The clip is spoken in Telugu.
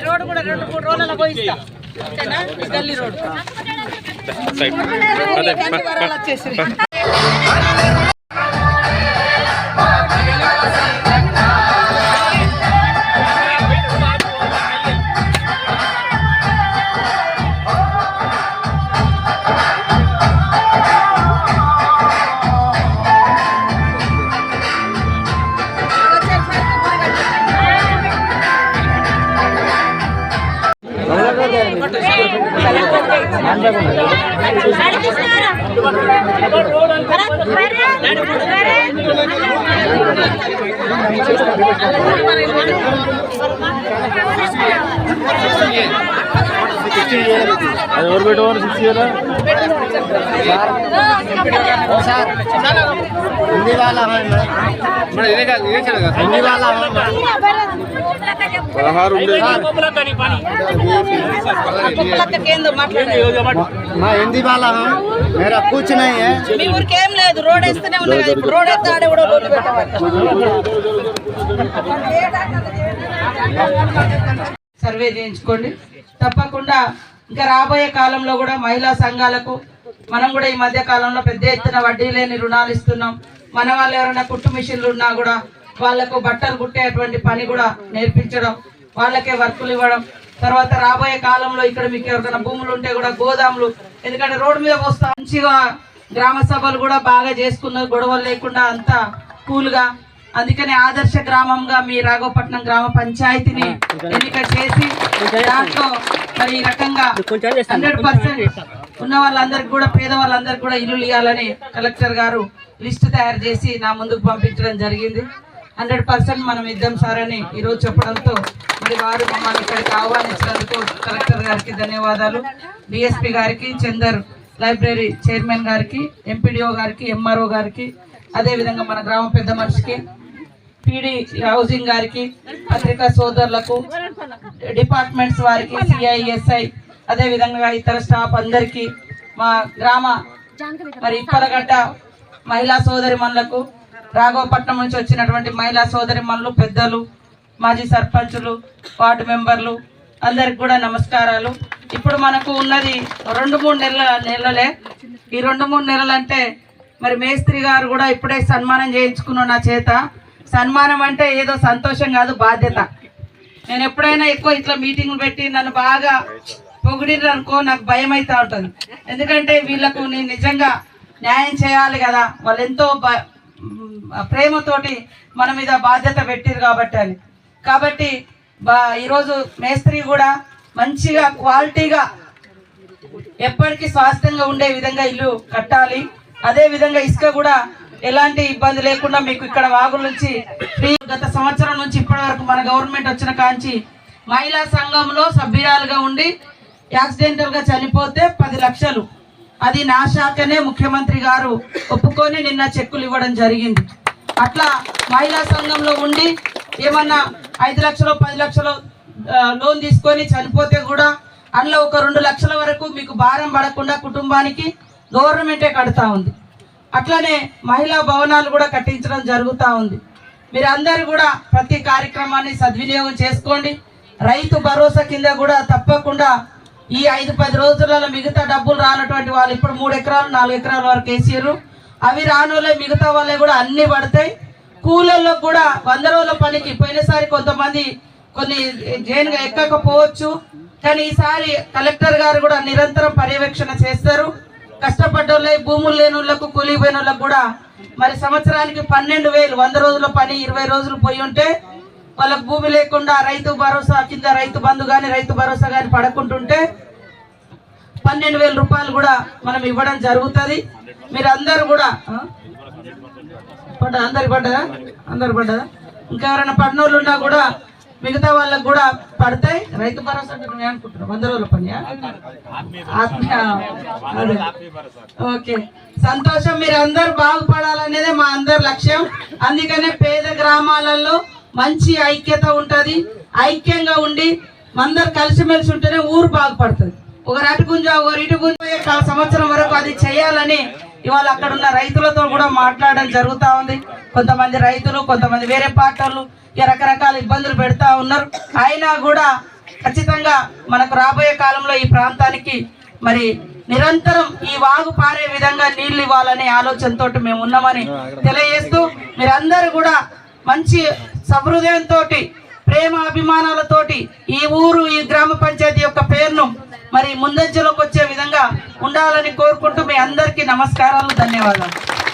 రోడ్డు కూడా 2-3 రోజులలో పోయిస్తా గల్లీ రోడ్డు వచ్చేసి और बेटो और हिंदी वाला है हिंदी वाला मैं हिंदी वाला हूँ मेरा कुछ नहीं है रोड रोड సర్వే చేయించుకోండి తప్పకుండా. ఇంకా రాబోయే కాలంలో కూడా మహిళా సంఘాలకు మనం కూడా ఈ మధ్య కాలంలో పెద్ద ఎత్తున వడ్డీ లేని రుణాలు ఇస్తున్నాం. మన వాళ్ళు ఎవరైనా కుట్టు మిషన్లు ఉన్నా కూడా వాళ్లకు బట్టలు కుట్టేటువంటి పని కూడా నేర్పించడం, వాళ్ళకే వర్కులు ఇవ్వడం. తర్వాత రాబోయే కాలంలో ఇక్కడ మీకు ఎవరికైనా భూములు ఉంటే కూడా గోదాములు, ఎందుకంటే రోడ్డు మీద వస్తా మంచిగా గ్రామ సభలు కూడా బాగా చేసుకున్నారు, గొడవలు లేకుండా అంతా కూల్గా. అందుకని ఆదర్శ గ్రామంగా మీ రాఘవపట్నం గ్రామ పంచాయతీని ఎన్నిక చేసి దాంట్లో మరి ఈ రకంగా 100% ఉన్న వాళ్ళందరికీ కూడా పేద వాళ్ళందరికీ కూడా ఇల్లు ఇవ్వాలని కలెక్టర్ గారు లిస్టు తయారు చేసి నా ముందుకు పంపించడం జరిగింది. 100% మనం ఇద్దాం సార్ అని ఈరోజు చెప్పడంతో మరి వారు మమ్మల్ని ఇక్కడికి ఆహ్వానించినందుకు కలెక్టర్ గారికి ధన్యవాదాలు. డిఎస్పీ గారికి, చందర్ లైబ్రరీ చైర్మన్ గారికి, ఎంపీడీఓ గారికి, ఎంఆర్ఓ గారికి, అదేవిధంగా మన గ్రామ పెద్ద మనిషికి, పీడీ హౌసింగ్ గారికి, పత్రికా సోదరులకు, డిపార్ట్మెంట్స్ వారికి, సిఐఎస్ఐ, అదేవిధంగా ఇతర స్టాఫ్ అందరికీ, మా గ్రామ మరి ఇప్పలగడ్డ మహిళా సోదరిమణులకు, రాఘవపట్నం నుంచి వచ్చినటువంటి మహిళా సోదరిమణులు, పెద్దలు, మాజీ సర్పంచులు, వార్డు మెంబర్లు అందరికి కూడా నమస్కారాలు. ఇప్పుడు మనకు ఉన్నది 2-3 నెలలే. ఈ 2-3 నెలలు అంటే మరి మేస్త్రి గారు కూడా ఇప్పుడే సన్మానం చేయించుకున్నాను నా చేత. సన్మానం అంటే ఏదో సంతోషం కాదు, బాధ్యత. నేను ఎప్పుడైనా ఎక్కువ ఇట్లా మీటింగ్లు పెట్టి నన్ను బాగా పొగిడిరు అనుకో నాకు భయం అవుతూ ఉంటుంది. ఎందుకంటే వీళ్ళకు నేను నిజంగా న్యాయం చేయాలి కదా, వాళ్ళు ఎంతో ప్రేమతోటి మన మీద బాధ్యత పెట్టిరు కాబట్టి ఈరోజు మేస్త్రి కూడా మంచిగా క్వాలిటీగా ఎప్పటికీ స్వాస్థ్యంగా ఉండే విధంగా ఇల్లు కట్టాలి. అదే విధంగా ఇసుక కూడా ఎలాంటి ఇబ్బంది లేకుండా మీకు ఇక్కడ వాగుల నుంచి ఫ్రీ. గత సంవత్సరం నుంచి ఇప్పటి వరకు మన గవర్నమెంట్ వచ్చిన కాంచి మహిళా సంఘంలో సభ్యురాలుగా ఉండి యాక్సిడెంటల్ గా చనిపోతే 10 లక్షలు, అది నా శాఖనే ముఖ్యమంత్రి గారు ఒప్పుకొని నిన్న చెక్కులు ఇవ్వడం జరిగింది. అట్లా మహిళా సంఘంలో ఉండి ఏమన్నా 5 లక్షలు 10 లక్షలు లోన్ తీసుకొని చనిపోతే కూడా అందులో ఒక 2 లక్షల వరకు మీకు భారం పడకుండా కుటుంబానికి గవర్నమెంటే కడతా ఉంది. అట్లనే మహిళా భవనాలు కూడా కట్టించడం జరుగుతూ ఉంది. మీరందరూ కూడా ప్రతి కార్యక్రమాన్ని సద్వినియోగం చేసుకోండి. రైతు భరోసా కింద కూడా తప్పకుండా ఈ 5-10 రోజులలో మిగతా డబ్బులు రానటువంటి వాళ్ళు ఇప్పుడు 3 ఎకరాలు 4 ఎకరాల వరకు వేసారు. అవి రానోళ్ళే మిగతా వాళ్ళే కూడా అన్ని పడతాయి. కూలీల్లో కూడా 100 రోజుల పనికి పోయినసారి కొంతమంది కొన్ని జైన్గా ఎక్కకపోవచ్చు, కానీ ఈసారి కలెక్టర్ గారు కూడా నిరంతరం పర్యవేక్షణ చేస్తారు. కష్టపడ్డోళ్ళే, భూములు లేని వాళ్ళకు, కూలిపోయిన వాళ్ళకు కూడా మరి సంవత్సరానికి 12,000 100 రోజుల పని 20 రోజులు పోయి ఉంటే వాళ్ళకు భూమి లేకుండా రైతు భరోసా కింద రైతు బంధు కానీ రైతు భరోసా కానీ పడకుంటుంటే 12,000 రూపాయలు కూడా మనం ఇవ్వడం జరుగుతుంది. మీరు అందరూ కూడా అందరు పడ్డదా ఇంకెవరైనా పడినోళ్ళు ఉన్నా కూడా మిగతా వాళ్ళకు కూడా పడతాయి. రైతు భరోసా అంటే నువ్వు అనుకుంటున్నావు 100 రోజుల పని ఓకే, సంతోషం. మీరు అందరు బాగుపడాలనేదే మా అందరి లక్ష్యం. అందుకనే పేద గ్రామాలలో మంచి ఐక్యత ఉంటుంది. ఐక్యంగా ఉండి అందరు కలిసిమెలిసి ఉంటేనే ఊరు బాగుపడుతుంది. ఒకరు అటు గుంజ ఒకరు ఇటు గుంజ సంవత్సరం వరకు అది చేయాలని ఇవాళ అక్కడ ఉన్న రైతులతో కూడా మాట్లాడడం జరుగుతూ ఉంది. కొంతమంది రైతులు, కొంతమంది వేరే పార్టీలు రకరకాల ఇబ్బందులు పెడతా ఉన్నారు. అయినా కూడా ఖచ్చితంగా మనకు రాబోయే కాలంలో ఈ ప్రాంతానికి మరి నిరంతరం ఈ వాగు పారే విధంగా నీళ్లు ఇవ్వాలనే ఆలోచనతో మేము ఉన్నామని తెలియజేస్తూ, మీరందరూ కూడా మంచి సహృదయంతో, ప్రేమ అభిమానాలతోటి ఈ ఊరు, ఈ గ్రామ పంచాయతీ యొక్క పేరును మరి ముందంజలోకి వచ్చే విధంగా ఉండాలని కోరుకుంటూ మీ అందరికీ నమస్కారాలు, ధన్యవాదాలు.